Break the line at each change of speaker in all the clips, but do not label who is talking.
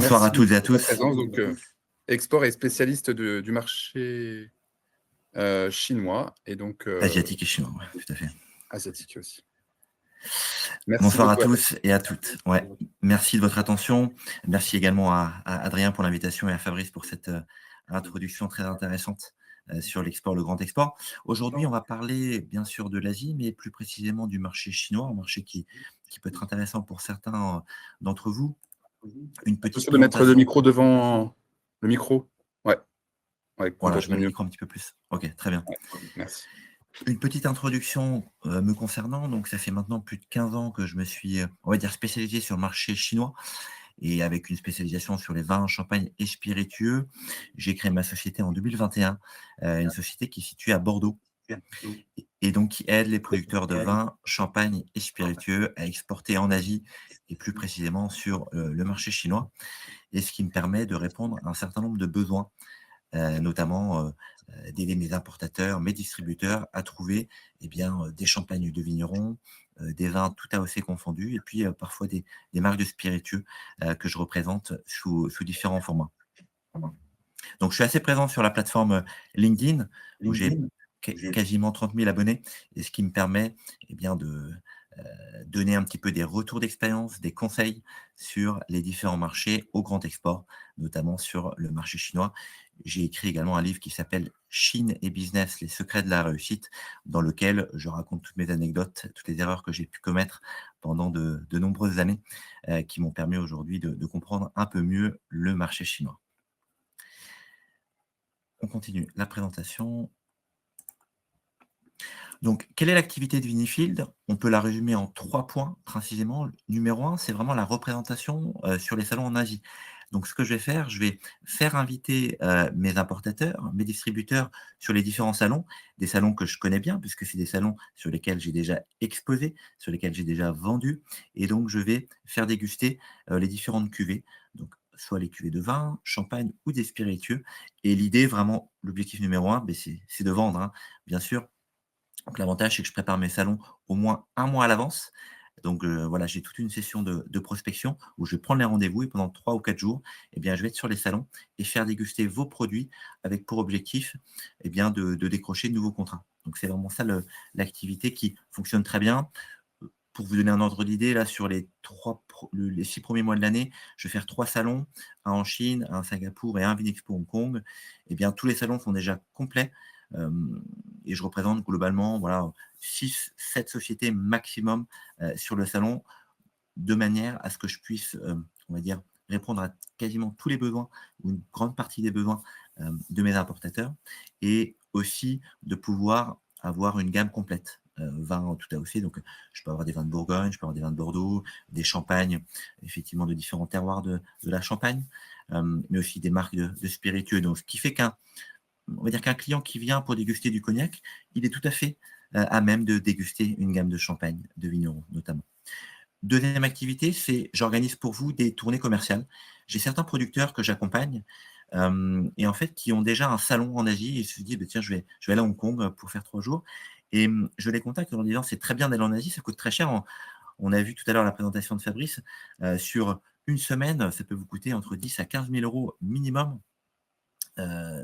Bonsoir à
Merci
toutes et à
pour ta
tous.
présence. Donc, Export est spécialiste du marché chinois et donc
Asiatique et chinois, ouais, tout à fait.
asiatique aussi. Merci
Bonsoir
de
à
toi.
tous et à toutes. Ouais, merci de votre attention. Merci également à Adrien pour l'invitation et à Fabrice pour cette introduction très intéressante sur l'export, le grand export. Aujourd'hui, on va parler bien sûr de l'Asie, mais plus précisément du marché chinois, un marché qui peut être intéressant pour certains d'entre vous. Une petite
Attention de mettre le
présentation.
micro devant le micro. Ouais, qu'on
Voilà, je
t'entende
mets le
mieux.
micro un petit peu plus. Ok, très bien.
Merci.
Une petite introduction me concernant. Donc, ça fait maintenant plus de 15 ans que je me suis, on va dire, spécialisé sur le marché chinois et avec une spécialisation sur les vins, champagnes et spiritueux. J'ai créé ma société en 2021, une société qui est située à Bordeaux et donc qui aide les producteurs de vins, champagnes et spiritueux à exporter en Asie et plus précisément sur le marché chinois. Et ce qui me permet de répondre à un certain nombre de besoins, notamment d'aider mes importateurs, mes distributeurs à trouver des champagnes de vignerons, des vins tout AOC confondus, et puis parfois des marques de spiritueux que je représente sous différents formats. Donc, je suis assez présent sur la plateforme LinkedIn, où j'ai quasiment 30 000 abonnés, et ce qui me permet de donner un petit peu des retours d'expérience, des conseils sur les différents marchés au grand export, notamment sur le marché chinois. J'ai écrit également un livre qui s'appelle Chine et Business, les secrets de la réussite, dans lequel je raconte toutes mes anecdotes, toutes les erreurs que j'ai pu commettre pendant de nombreuses années, qui m'ont permis aujourd'hui de comprendre un peu mieux le marché chinois. On continue la présentation. Donc, quelle est l'activité de Vinifield? On peut la résumer en 3 points précisément. Numéro 1, c'est vraiment la représentation sur les salons en Asie. Donc, ce que je vais faire inviter mes importateurs, mes distributeurs sur les différents salons, des salons que je connais bien, puisque c'est des salons sur lesquels j'ai déjà exposé, sur lesquels j'ai déjà vendu. Et donc, je vais faire déguster les différentes cuvées. Donc, soit les cuvées de vin, champagne ou des spiritueux. Et l'idée, vraiment, l'objectif numéro 1, c'est de vendre, hein, bien sûr. Donc, l'avantage, c'est que je prépare mes salons au moins 1 mois à l'avance. Donc, voilà, j'ai toute une session de prospection où je vais prendre les rendez-vous et pendant 3 ou 4 jours, je vais être sur les salons et faire déguster vos produits avec pour objectif de décrocher de nouveaux contrats. Donc, c'est vraiment ça l'activité qui fonctionne très bien. Pour vous donner un ordre d'idée, là, sur les 6 premiers mois de l'année, je vais faire 3 salons, un en Chine, un à Singapour et un Vinexpo Hong Kong. Tous les salons sont déjà complets. Et je représente globalement 6-7 sociétés maximum sur le salon, de manière à ce que je puisse, on va dire, répondre à quasiment tous les besoins ou une grande partie des besoins de mes importateurs, et aussi de pouvoir avoir une gamme complète. Vins tout AOC, donc je peux avoir des vins de Bourgogne, je peux avoir des vins de Bordeaux, des champagnes, effectivement de différents terroirs de la Champagne, mais aussi des marques de spiritueux. Donc, ce qui fait on va dire qu'un client qui vient pour déguster du cognac, il est tout à fait à même de déguster une gamme de champagne, de vignerons notamment. Deuxième activité, c'est j'organise pour vous des tournées commerciales. J'ai certains producteurs que j'accompagne et en fait qui ont déjà un salon en Asie et se disent tiens, je vais aller à Hong Kong pour faire 3 jours. Et je les contacte en disant c'est très bien d'aller en Asie, ça coûte très cher. On a vu tout à l'heure la présentation de Fabrice. Sur une semaine, ça peut vous coûter entre 10 à 15 000 euros minimum.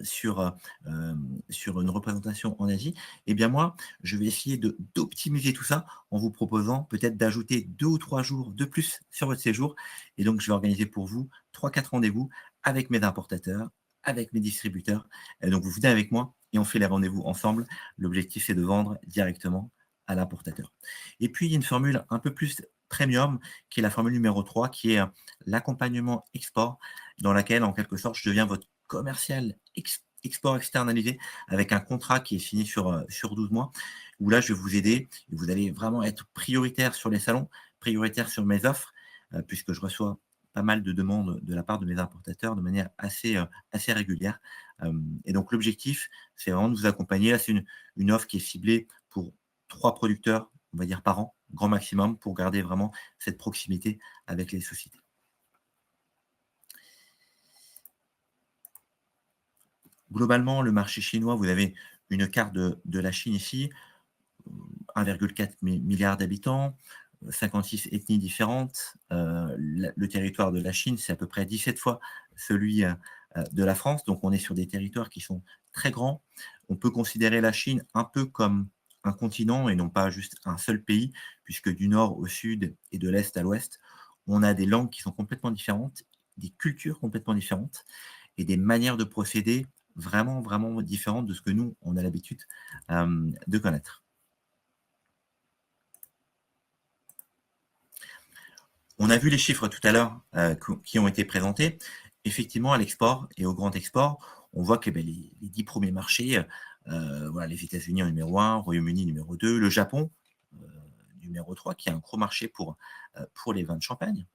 Sur une représentation en Asie, moi, je vais essayer d'optimiser tout ça en vous proposant peut-être d'ajouter 2 ou 3 jours de plus sur votre séjour. Et donc, je vais organiser pour vous 3-4 rendez-vous avec mes importateurs, avec mes distributeurs. Et donc, vous venez avec moi et on fait les rendez-vous ensemble. L'objectif, c'est de vendre directement à l'importateur. Et puis, il y a une formule un peu plus premium, qui est la formule numéro 3, qui est l'accompagnement export, dans laquelle, en quelque sorte, je deviens votre commercial export externalisé avec un contrat qui est signé sur 12 mois, où là, je vais vous aider et vous allez vraiment être prioritaire sur les salons, prioritaire sur mes offres, puisque je reçois pas mal de demandes de la part de mes importateurs de manière assez régulière. Et donc, l'objectif, c'est vraiment de vous accompagner. Là, c'est une offre qui est ciblée pour 3 producteurs, on va dire, par an, grand maximum, pour garder vraiment cette proximité avec les sociétés. Globalement, le marché chinois, vous avez une carte de la Chine ici, 1,4 milliard d'habitants, 56 ethnies différentes. Le territoire de la Chine, c'est à peu près 17 fois celui de la France. Donc, on est sur des territoires qui sont très grands. On peut considérer la Chine un peu comme un continent et non pas juste un seul pays, puisque du nord au sud et de l'est à l'ouest, on a des langues qui sont complètement différentes, des cultures complètement différentes et des manières de procéder vraiment, vraiment différentes de ce que nous, on a l'habitude de connaître. On a vu les chiffres tout à l'heure qui ont été présentés. Effectivement, à l'export et au grand export, on voit que les 10 premiers marchés, voilà, les États-Unis en numéro 1, Royaume-Uni numéro 2, le Japon euh, numéro 3, qui est un gros marché pour les vins de champagne.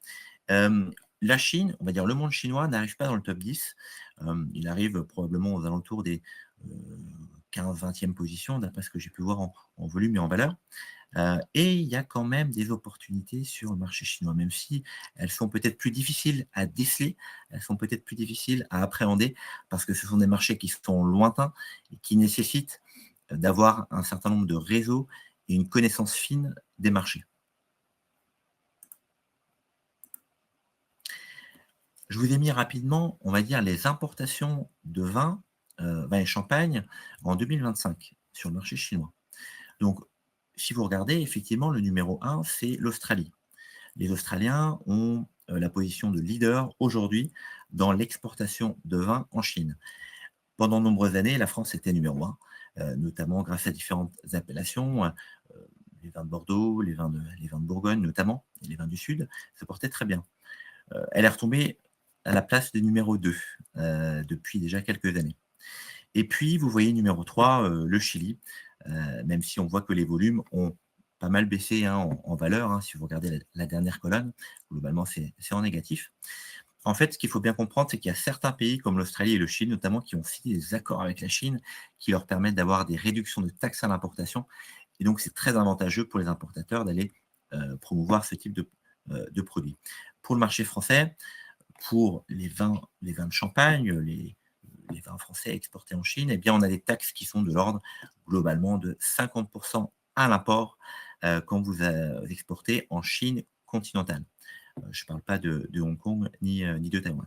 La Chine, on va dire le monde chinois, n'arrive pas dans le top 10. Il arrive probablement aux alentours des 15-20e positions, d'après ce que j'ai pu voir en volume et en valeur. Et il y a quand même des opportunités sur le marché chinois, même si elles sont peut-être plus difficiles à déceler, elles sont peut-être plus difficiles à appréhender, parce que ce sont des marchés qui sont lointains et qui nécessitent d'avoir un certain nombre de réseaux et une connaissance fine des marchés. Je vous ai mis rapidement, on va dire, les importations de vin, vin et champagne en 2025 sur le marché chinois. Donc, si vous regardez, effectivement, le numéro 1, c'est l'Australie. Les Australiens ont la position de leader aujourd'hui dans l'exportation de vin en Chine. Pendant de nombreuses années, la France était numéro 1, notamment grâce à différentes appellations, les vins de Bordeaux, les vins de Bourgogne notamment, et les vins du Sud, se portaient très bien. Elle est retombée à la place de numéro 2 depuis déjà quelques années. Et puis, vous voyez numéro 3, le Chili, même si on voit que les volumes ont pas mal baissé en valeur. Si vous regardez la dernière colonne, globalement, c'est en négatif. En fait, ce qu'il faut bien comprendre, c'est qu'il y a certains pays comme l'Australie et le Chili, notamment, qui ont signé des accords avec la Chine qui leur permettent d'avoir des réductions de taxes à l'importation. Et donc, c'est très avantageux pour les importateurs d'aller promouvoir ce type de produits. Pour le marché français, pour les vins de champagne, les vins français exportés en Chine, eh bien, on a des taxes qui sont de l'ordre globalement de 50% à l'import quand vous exportez en Chine continentale. Je ne parle pas de Hong Kong ni de Taïwan.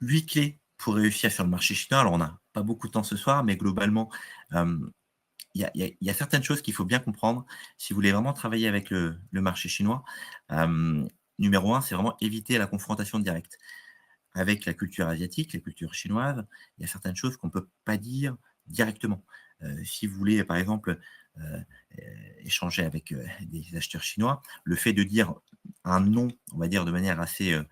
8 clés pour réussir sur le marché chinois. Alors, on n'a pas beaucoup de temps ce soir, mais globalement, il y a certaines choses qu'il faut bien comprendre si vous voulez vraiment travailler avec le marché chinois. Numéro 1, c'est vraiment éviter la confrontation directe. Avec la culture asiatique, la culture chinoise, il y a certaines choses qu'on ne peut pas dire directement. Si vous voulez, par exemple, échanger avec des acheteurs chinois, le fait de dire un non, on va dire de manière assez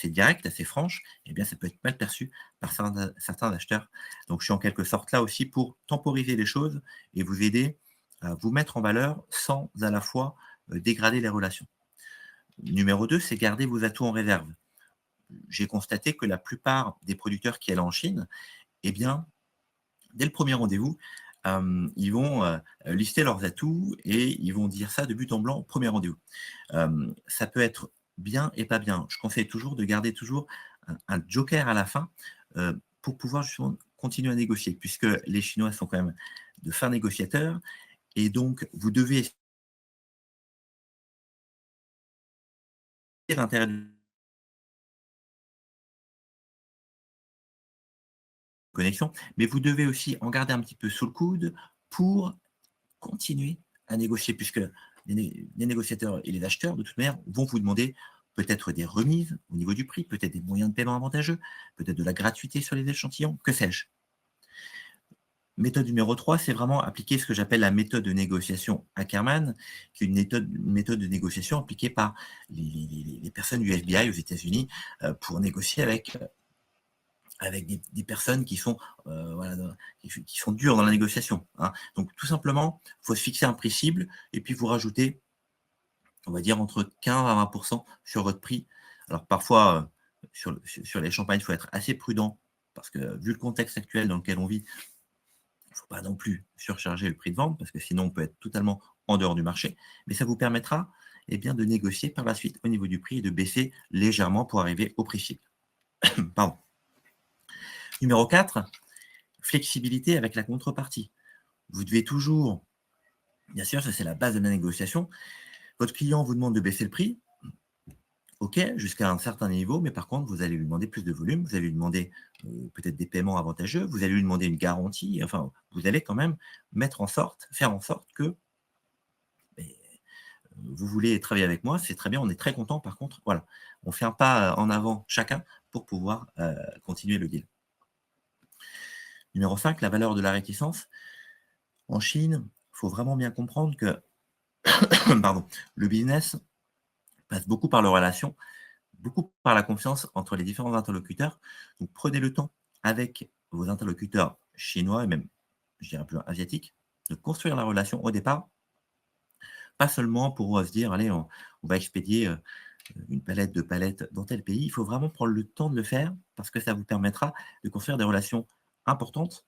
directe, assez franche, eh bien, ça peut être mal perçu par certains acheteurs. Donc, je suis en quelque sorte là aussi pour temporiser les choses et vous aider à vous mettre en valeur sans à la fois dégrader les relations. Numéro 2, c'est garder vos atouts en réserve. J'ai constaté que la plupart des producteurs qui allaient en Chine, eh bien, dès le premier rendez-vous, ils vont lister leurs atouts et ils vont dire ça de but en blanc au premier rendez-vous. Ça peut être bien et pas bien. Je conseille toujours de garder toujours un joker à la fin pour pouvoir justement continuer à négocier, puisque les Chinois sont quand même de fins négociateurs et donc vous devez essayer l'intérêt de connexion, mais vous devez aussi en garder un petit peu sous le coude pour continuer à négocier, puisque les négociateurs et les acheteurs, de toute manière, vont vous demander peut-être des remises au niveau du prix, peut-être des moyens de paiement avantageux, peut-être de la gratuité sur les échantillons, que sais-je. Méthode numéro 3, c'est vraiment appliquer ce que j'appelle la méthode de négociation Ackerman, qui est une méthode de négociation appliquée par les personnes du FBI aux États-Unis pour négocier avec des personnes qui sont, voilà, qui sont dures dans la négociation. Donc, tout simplement, il faut se fixer un prix cible et puis vous rajoutez, on va dire, entre 15 à 20% sur votre prix. Alors, parfois, sur les champagnes, il faut être assez prudent parce que, vu le contexte actuel dans lequel on vit, il ne faut pas non plus surcharger le prix de vente parce que sinon, on peut être totalement en dehors du marché. Mais ça vous permettra bien, de négocier par la suite au niveau du prix et de baisser légèrement pour arriver au prix cible. Pardon. Numéro 4, flexibilité avec la contrepartie. Vous devez toujours Bien sûr, ça c'est la base de la négociation. Votre client vous demande de baisser le prix, OK, jusqu'à un certain niveau, mais par contre, vous allez lui demander plus de volume, vous allez lui demander, peut-être des paiements avantageux, vous allez lui demander une garantie, enfin, vous allez quand même faire en sorte que, beh, vous voulez travailler avec moi, c'est très bien, on est très content. Par contre, voilà, on fait un pas, en avant chacun pour pouvoir, continuer le deal. Numéro 5, la valeur de la réticence. En Chine, il faut vraiment bien comprendre que pardon, le business passe beaucoup par les relations, beaucoup par la confiance entre les différents interlocuteurs. Donc prenez le temps avec vos interlocuteurs chinois et même, je dirais plus asiatiques, de construire la relation au départ, pas seulement pour, se dire: «Allez, on va expédier, une palette, 2 palettes dans tel pays». Il faut vraiment prendre le temps de le faire parce que ça vous permettra de construire des relations importantes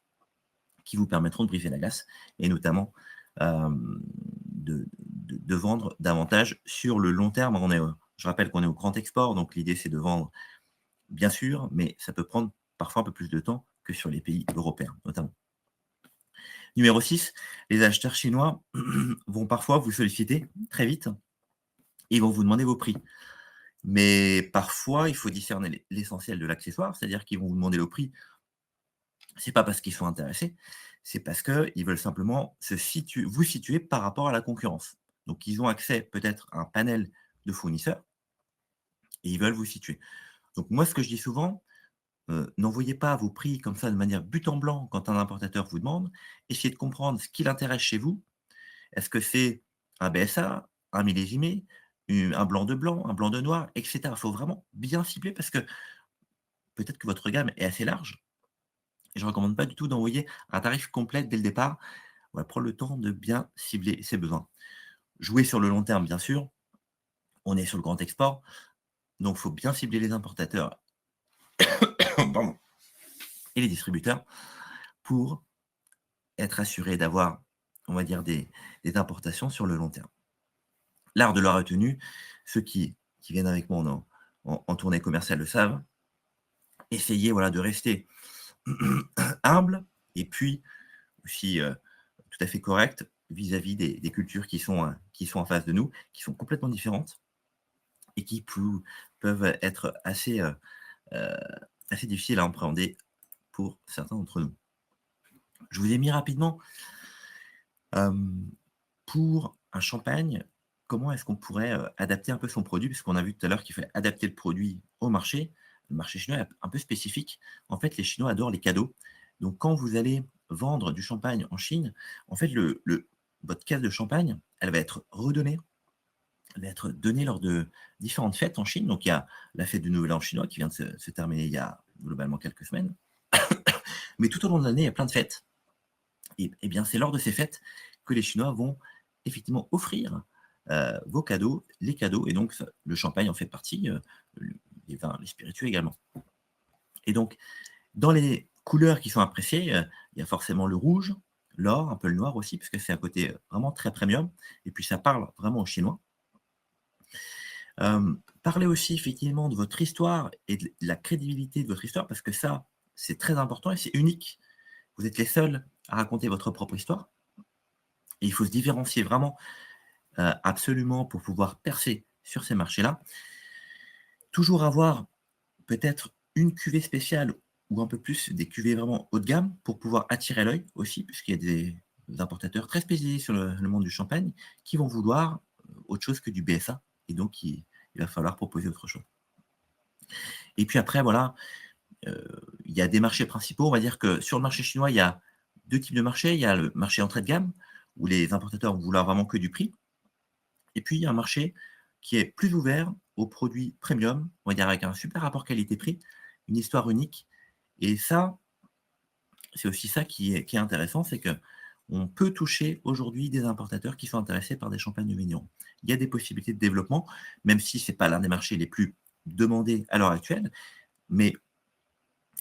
qui vous permettront de briser la glace et notamment, de vendre davantage sur le long terme. Je rappelle qu'on est au grand export, donc l'idée c'est de vendre, bien sûr, mais ça peut prendre parfois un peu plus de temps que sur les pays européens, notamment. Numéro 6, les acheteurs chinois vont parfois vous solliciter très vite et ils vont vous demander vos prix. Mais parfois, il faut discerner l'essentiel de l'accessoire, c'est-à-dire qu'ils vont vous demander le prix. C'est pas parce qu'ils sont intéressés, c'est parce qu'ils veulent simplement vous situer par rapport à la concurrence. Donc ils ont accès peut-être à un panel de fournisseurs et ils veulent vous situer. Donc moi, ce que je dis souvent, n'envoyez pas vos prix comme ça de manière but en blanc quand un importateur vous demande. Essayez de comprendre ce qui l'intéresse chez vous. Est-ce que c'est un BSA, un millésimé, un blanc de blanc, un blanc de noir, et cetera? Il faut vraiment bien cibler parce que peut-être que votre gamme est assez large et je ne recommande pas du tout d'envoyer un tarif complet dès le départ. Voilà, prendre le temps de bien cibler ses besoins. Jouer sur le long terme, bien sûr. On est sur le grand export, donc il faut bien cibler les importateurs pardon, et les distributeurs pour être assuré d'avoir, on va dire, des importations sur le long terme. L'art de la retenue, ceux qui viennent avec moi en tournée commerciale le savent. Essayez, voilà, de rester humble et puis aussi, tout à fait correct vis-à-vis des cultures qui sont en face de nous, qui sont complètement différentes et qui peuvent être heu, assez difficiles à appréhender pour certains d'entre nous. Je vous ai mis rapidement, hem, pour un champagne, comment est-ce qu'on pourrait, adapter un peu son produit? Puisqu'on a vu tout à l'heure qu'il fallait adapter le produit au marché. Le marché chinois est un peu spécifique. En fait, les Chinois adorent les cadeaux. Donc quand vous allez vendre du champagne en Chine, en fait, votre caisse de champagne, elle va être redonnée, elle va être donnée lors de différentes fêtes en Chine. Donc il y a la fête du Nouvel An chinois qui vient de se terminer il y a globalement quelques semaines. Mais tout au long de l'année, il y a plein de fêtes. Et bien, c'est lors de ces fêtes que les Chinois vont effectivement offrir, vos cadeaux, les cadeaux et donc le champagne en fait partie, les vins, les spiritueux également. Et donc dans les couleurs qui sont appréciées, il y a forcément le rouge, l'or, un peu le noir aussi, parce que c'est un côté, vraiment très premium et puis ça parle vraiment aux Chinois. Parlez aussi effectivement de votre histoire et de la crédibilité de votre histoire parce que ça, c'est très important et c'est unique. Vous êtes les seuls à raconter votre propre histoire et il faut se différencier vraiment, absolument pour pouvoir percer sur ces marchés-là. Toujours avoir peut-être une cuvée spéciale ou un peu plus des cuvées vraiment haut de gamme pour pouvoir attirer l'œil aussi, puisqu'il y a des importateurs très spécialisés sur le monde du champagne qui vont vouloir, autre chose que du BSA et donc il va falloir proposer autre chose. Et puis après voilà, il y a des marchés principaux. On va dire que sur le marché chinois, il y a 2 types de marchés. Il y a le marché entrée de gamme, où les importateurs vont vouloir vraiment que du prix. Et puis il y a un marché qui est plus ouvert aux produits premium, on va dire avec un super rapport qualité-prix, une histoire unique. Et ça, c'est aussi ça qui est intéressant, c'est qu'on peut toucher aujourd'hui des importateurs qui sont intéressés par des champagnes de vignerons. Il y a des possibilités de développement, même si ce n'est pas l'un des marchés les plus demandés à l'heure actuelle, mais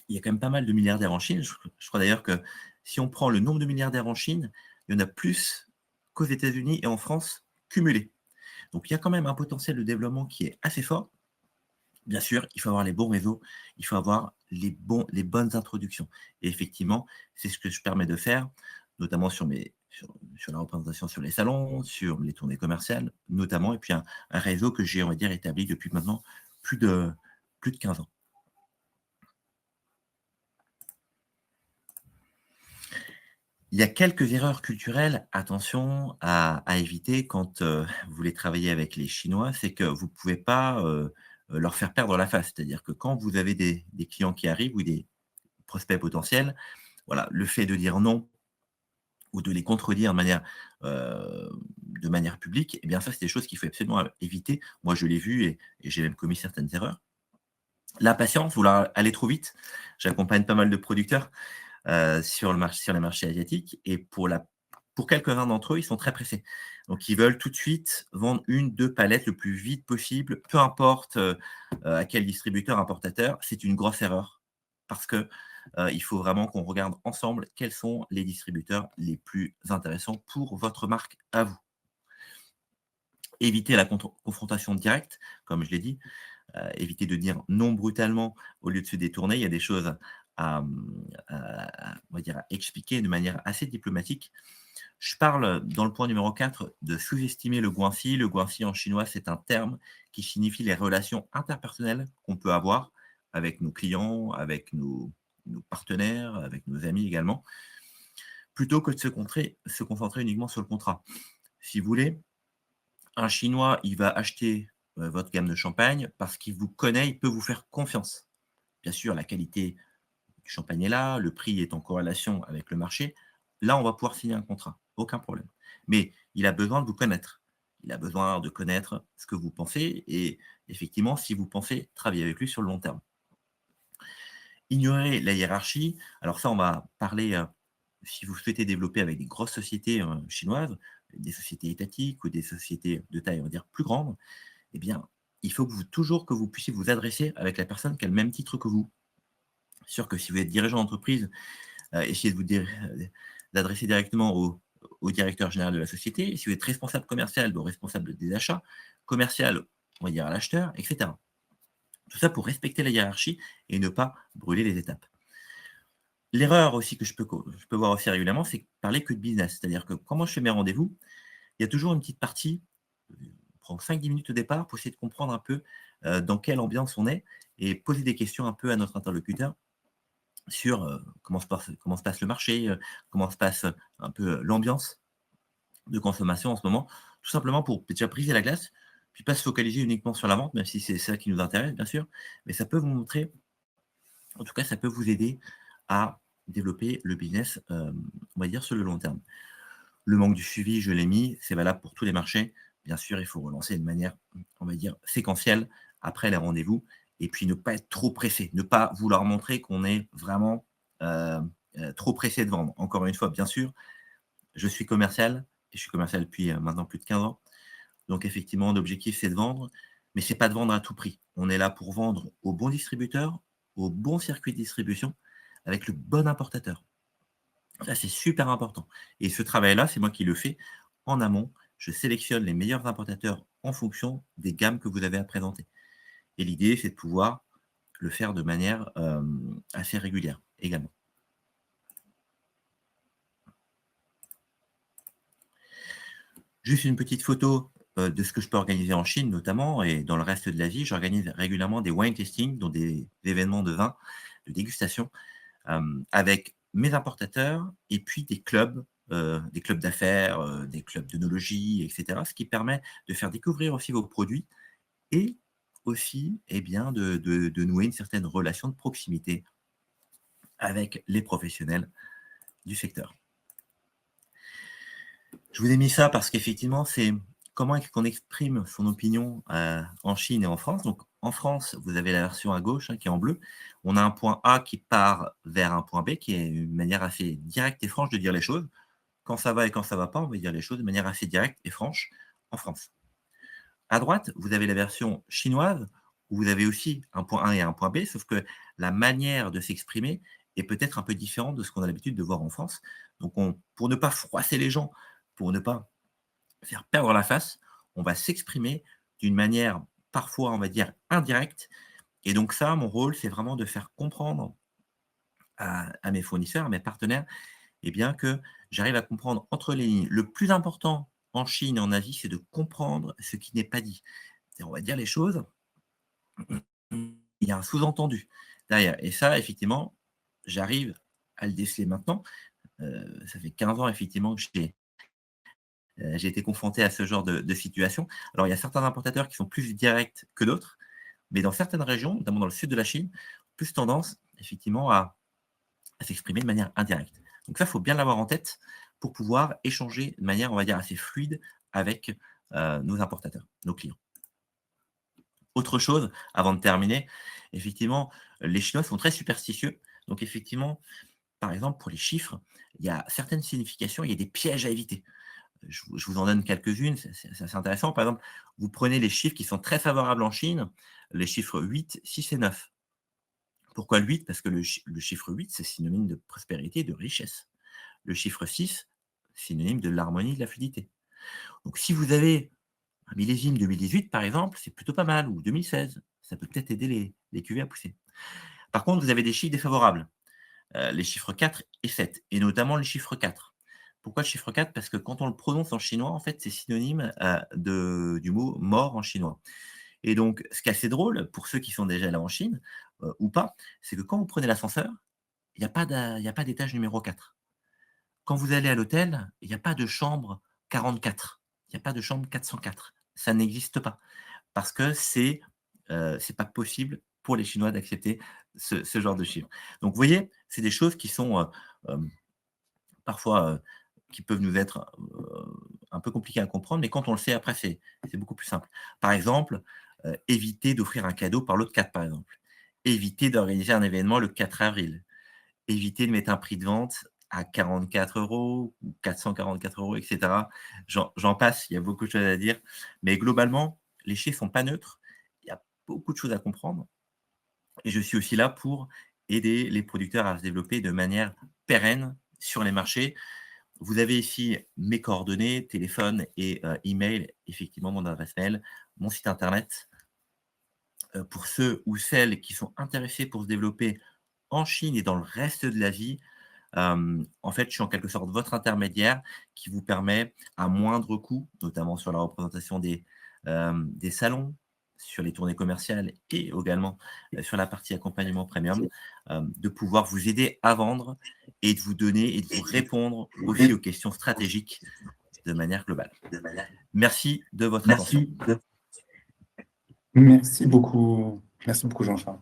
il y a quand même pas mal de milliardaires en Chine. Je crois d'ailleurs que si on prend le nombre de milliardaires en Chine, il y en a plus qu'aux États-Unis et en France cumulés. Donc il y a quand même un potentiel de développement qui est assez fort. Bien sûr, il faut avoir les bons réseaux, il faut avoir les bonnes introductions. Et effectivement, c'est ce que je permets de faire, notamment sur sur la représentation sur les salons, sur les tournées commerciales notamment, et puis un réseau que j'ai, on va dire, établi depuis maintenant plus de plus de 15 ans. Il y a quelques erreurs culturelles, attention à éviter quand, vous voulez travailler avec les Chinois, c'est que vous ne pouvez pas, leur faire perdre la face. C'est-à-dire que quand vous avez des clients qui arrivent ou des prospects potentiels, voilà, le fait de dire non ou de les contredire de manière publique, eh bien ça, c'est des choses qu'il faut absolument éviter. Moi, je l'ai vu et j'ai même commis certaines erreurs. L'impatience, vouloir aller trop vite. J'accompagne pas mal de producteurs, sur les marchés asiatiques, et pour quelques-uns d'entre eux, ils sont très pressés. Donc ils veulent tout de suite vendre une, 2 palettes le plus vite possible, peu importe, à quel distributeur, importateur. C'est une grosse erreur parce que, il faut vraiment qu'on regarde ensemble quels sont les distributeurs les plus intéressants pour votre marque à vous. Éviter la confrontation directe, comme je l'ai dit, éviter de dire non brutalement au lieu de se détourner. Il y a des choses on va dire, à expliquer de manière assez diplomatique. Je parle dans le point numéro 4 de sous-estimer le guanxi. Le guanxi en chinois, c'est un terme qui signifie les relations interpersonnelles qu'on peut avoir avec nos clients, avec nos partenaires, avec nos amis également, plutôt que de se concentrer uniquement sur le contrat. Si vous voulez, un Chinois, il va acheter votre gamme de champagne parce qu'il vous connaît, il peut vous faire confiance. Bien sûr, la qualité du champagne est là, le prix est en corrélation avec le marché. Là, on va pouvoir signer un contrat, aucun problème. Mais il a besoin de vous connaître. Il a besoin de connaître ce que vous pensez et effectivement, si vous pensez travailler avec lui sur le long terme. Ignorer la hiérarchie, alors ça, on va parler, si vous souhaitez développer avec des grosses sociétés, chinoises, des sociétés étatiques ou des sociétés de taille, on va dire, plus grande, eh bien, il faut toujours que vous puissiez vous adresser avec la personne qui a le même titre que vous. Sûr que si vous êtes dirigeant d'entreprise, essayez de d'adresser directement au directeur général de la société. Si vous êtes responsable commercial, au responsable des achats, commercial, on va dire à l'acheteur, et cetera. Tout ça pour respecter la hiérarchie et ne pas brûler les étapes. L'erreur aussi que je peux voir aussi régulièrement, c'est parler que de business. C'est-à-dire que quand moi je fais mes rendez-vous, il y a toujours une petite partie, on prend 5-10 minutes au départ pour essayer de comprendre un peu, dans quelle ambiance on est et poser des questions un peu à notre interlocuteur sur, comment se passe le marché, comment se passe, un peu, l'ambiance de consommation en ce moment. Tout simplement pour déjà briser la glace, puis pas se focaliser uniquement sur la vente, même si c'est ça qui nous intéresse bien sûr, mais ça peut vous montrer, en tout cas ça peut vous aider à développer le business, on va dire sur le long terme. Le manque du suivi, je l'ai mis, c'est valable pour tous les marchés. Bien sûr, il faut relancer de manière, on va dire, séquentielle après les rendez-vous et puis ne pas être trop pressé, ne pas vouloir montrer qu'on est vraiment, heu trop pressé de vendre. Encore une fois, bien sûr, je suis commercial et je suis commercial depuis, maintenant plus de 15 ans. Donc effectivement, l'objectif, c'est de vendre, mais c'est pas de vendre à tout prix. On est là pour vendre au bon distributeur, au bon circuit de distribution, avec le bon importateur. Ça, c'est super important et ce travail-là, c'est moi qui le fais en amont. Je sélectionne les meilleurs importateurs en fonction des gammes que vous avez à présenter et l'idée, c'est de pouvoir le faire de manière, assez régulière également. Juste une petite photo, de ce que je peux organiser en Chine notamment et dans le reste de l'Asie. J'organise régulièrement des wine tasting, donc des événements de vin, de dégustation, avec mes importateurs et puis des clubs d'affaires, des clubs d'œnologie et cetera. Ce qui permet de faire découvrir aussi vos produits et aussi, eh bien, de nouer une certaine relation de proximité avec les professionnels du secteur. Je vous ai mis ça parce qu'effectivement, c'est comment est-ce qu'on exprime son opinion, en Chine et en France. Donc en France, vous avez la version à gauche, hein, qui est en bleu. On a un point A qui part vers un point B, qui est une manière assez directe et franche de dire les choses. Quand ça va et quand ça va pas, on va dire les choses de manière assez directe et franche en France. À droite, vous avez la version chinoise, où vous avez aussi un point A et un point B, sauf que la manière de s'exprimer est peut-être un peu différente de ce qu'on a l'habitude de voir en France. Donc pour ne pas froisser les gens, pour ne pas faire perdre la face, on va s'exprimer d'une manière parfois, on va dire, indirecte. Et donc ça, mon rôle, c'est vraiment de faire comprendre à mes fournisseurs, à mes partenaires, et bien que j'arrive à comprendre entre les lignes. Le plus important en Chine et en Asie, c'est de comprendre ce qui n'est pas dit. C'est on va dire les choses, il y a un sous-entendu derrière et ça effectivement, j'arrive à le déceler maintenant. Ça fait 15 ans effectivement que j'ai été confronté à ce genre de situation. Alors il y a certains importateurs qui sont plus directs que d'autres, mais dans certaines régions, notamment dans le sud de la Chine, plus tendance effectivement à s'exprimer de manière indirecte. Donc ça, il faut bien l'avoir en tête pour pouvoir échanger de manière, on va dire, assez fluide avec, nos importateurs, nos clients. Autre chose, avant de terminer, effectivement, les Chinois sont très superstitieux. Donc effectivement, par exemple, pour les chiffres, il y a certaines significations, il y a des pièges à éviter. Je vous en donne quelques-unes, c'est assez intéressant. Par exemple, vous prenez les chiffres qui sont très favorables en Chine, les chiffres 8, 6 et 9. Pourquoi le 8? Parce que le chiffre 8, c'est synonyme de prospérité et de richesse. Le chiffre 6, synonyme de l'harmonie et de la fluidité. Donc si vous avez un millésime 2018, par exemple, c'est plutôt pas mal, ou 2016, ça peut peut-être aider les cuvées à pousser. Par contre, vous avez des chiffres défavorables, les chiffres 4 et 7, et notamment le chiffre 4. Pourquoi le chiffre 4? Parce que quand on le prononce en chinois, en fait, c'est synonyme du mot mort en chinois. Et donc, ce qui est assez drôle, pour ceux qui sont déjà allés en Chine, ou pas, c'est que quand vous prenez l'ascenseur, il y a pas d'étage numéro 4. Quand vous allez à l'hôtel, il y a pas de chambre 44. Il y a pas de chambre 404. Ça n'existe pas parce que c'est pas possible pour les Chinois d'accepter ce genre de chiffre. Donc vous voyez, c'est des choses qui sont, hem, parfois, qui peuvent nous être, un peu compliquées à comprendre, mais quand on le sait après, c'est beaucoup plus simple. Par exemple, éviter d'offrir un cadeau par l'autre 4, par exemple. Éviter d'organiser un événement le 4 avril. Éviter de mettre un prix de vente à 44 € ou 444 € et cetera. J'en passe, il y a beaucoup de choses à dire, mais globalement, les chiffres sont pas neutres. Il y a beaucoup de choses à comprendre et je suis aussi là pour aider les producteurs à se développer de manière pérenne sur les marchés. Vous avez ici mes coordonnées, téléphone et email, effectivement mon adresse mail, mon site internet. Pour ceux ou celles qui sont intéressés pour se développer en Chine et dans le reste de l'Asie, en fait, je suis en quelque sorte votre intermédiaire qui vous permet à moindre coût, notamment sur la représentation des salons, sur les tournées commerciales et également, sur la partie accompagnement premium, de pouvoir vous aider à vendre et de vous donner et de vous répondre aussi aux questions stratégiques de manière globale. Merci de votre attention.
Merci beaucoup Jean-Charles.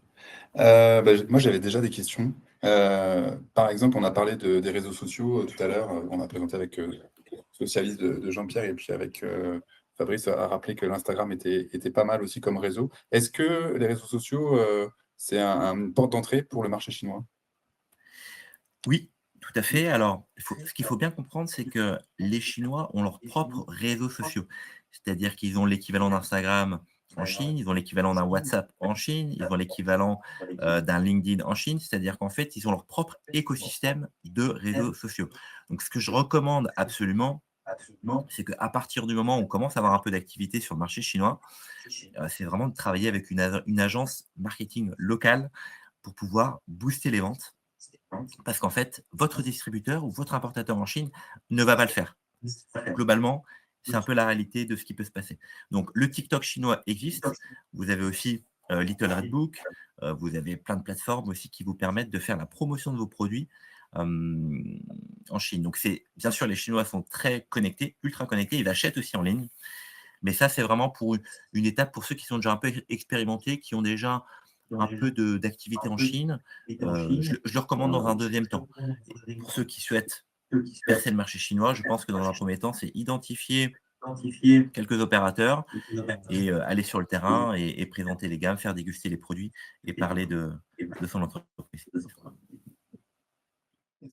Moi, j'avais déjà des questions. Par exemple, on a parlé des réseaux sociaux tout à l'heure. On a présenté avec le service de Jean-Pierre et puis avec Fabrice a rappelé que l'Instagram était pas mal aussi comme réseau. Est-ce que les réseaux sociaux, c'est une porte d'entrée pour le marché chinois?
Oui, tout à fait. Alors, ce qu'il faut bien comprendre, c'est que les Chinois ont leurs propres réseaux sociaux. C'est-à-dire qu'ils ont l'équivalent d'Instagram en Chine, ils ont l'équivalent d'un WhatsApp en Chine, ils ont l'équivalent, d'un LinkedIn en Chine. C'est-à-dire qu'en fait, ils ont leur propre écosystème de réseaux sociaux. Donc ce que je recommande absolument, c'est qu'à partir du moment où on commence à avoir un peu d'activité sur le marché chinois, c'est vraiment de travailler avec une agence marketing locale pour pouvoir booster les ventes parce qu'en fait, votre distributeur ou votre importateur en Chine ne va pas le faire. Globalement, c'est un peu la réalité de ce qui peut se passer. Donc le TikTok chinois existe. Vous avez aussi, Little Red Book, vous avez plein de plateformes aussi qui vous permettent de faire la promotion de vos produits, hem, en Chine. Donc c'est bien sûr, les Chinois sont très connectés, ultra connectés, ils achètent aussi en ligne. Mais ça, c'est vraiment pour une étape pour ceux qui sont déjà un peu expérimentés, qui ont déjà un peu d'activité en Chine, je le recommande dans un deuxième temps. Et pour ceux qui souhaitent percer le marché chinois, je pense que dans un premier temps, c'est identifier quelques opérateurs et aller sur le terrain et présenter les gammes, faire déguster les produits et parler de son entreprise.